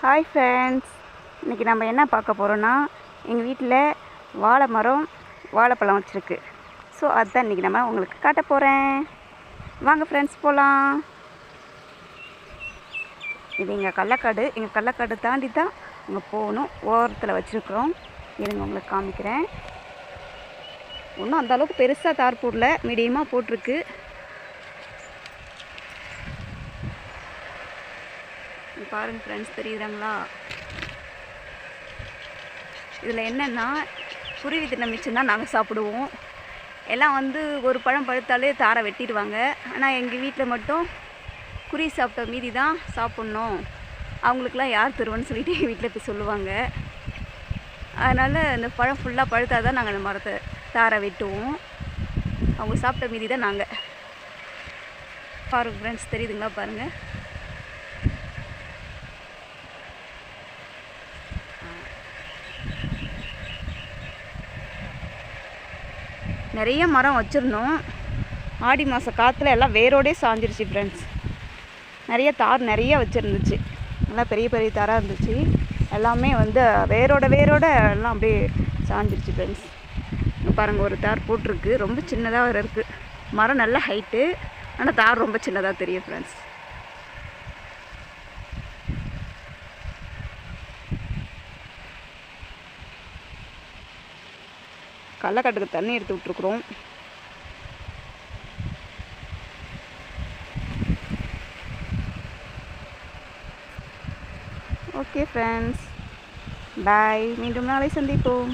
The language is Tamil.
ஹாய் ஃப்ரெண்ட்ஸ், இன்றைக்கி நம்ம என்ன பார்க்க போகிறோன்னா, எங்கள் வீட்டில் வாழை மரம் வாழைப்பழம் வச்சுருக்கு. ஸோ அதுதான் இன்றைக்கி நம்ம உங்களுக்கு காட்ட போகிறேன். வாங்க ஃப்ரெண்ட்ஸ் போகலாம். இது எங்கள் கள்ளக்காடு தாண்டி தான் அங்கே போகணும். ஓரத்தில் வச்சுருக்குறோம். இருங்க உங்களுக்கு காமிக்கிறேன். ஒன்றும் அந்தளவுக்கு பெருசாக தார் போடல, மீடியமாக போட்டிருக்கு. பாருங்கள் ஃப்ரெண்ட்ஸ், தெரியுறாங்களா? இதில் என்னென்னா, குருவி தின மிச்சம் தான் நாங்கள் சாப்பிடுவோம். எல்லாம் ஒரு பழம் பழுத்தாலே தாரை வெட்டிடுவாங்க. ஆனால் எங்கள் வீட்டில் மட்டும் குருவி சாப்பிட்ட மீதி தான் சாப்பிட்ணும், அவங்களுக்கெல்லாம் யார் தருவோன்னு சொல்லிட்டு எங்கள் வீட்டில் போய் சொல்லுவாங்க. அதனால் இந்த பழம் ஃபுல்லாக பழுத்தா தான் நாங்கள் அந்த மரத்தை தாரை வெட்டுவோம். அவங்க சாப்பிட்ட மீதி தான் நாங்கள். பாருங்கள் ஃப்ரெண்ட்ஸ், தெரியுதுங்களா? பாருங்கள். நிறைய மரம் வச்சுருந்தோம். ஆடி மாத காற்றுல எல்லாம் வேரோடே சாஞ்சிருச்சு ஃப்ரெண்ட்ஸ். நிறைய தார் நிறைய வச்சுருந்துச்சு. நல்லா பெரிய பெரிய தாராக இருந்துச்சு. எல்லாமே வேரோட எல்லாம் அப்படியே சாஞ்சிருச்சு ஃப்ரெண்ட்ஸ். பாருங்கள், ஒரு தார் போட்டிருக்கு. ரொம்ப சின்னதாக இருக்குது. மரம் நல்ல ஹைட்டு, ஆனால் தார் ரொம்ப சின்னதாக தெரியும் ஃப்ரெண்ட்ஸ். கள்ளக்காட்டுக்கு தண்ணி எடுத்து விட்ருக்குறோம். ஓகே ஃப்ரெண்ட்ஸ், பாய். மீண்டும் நாளை சந்திப்போம்.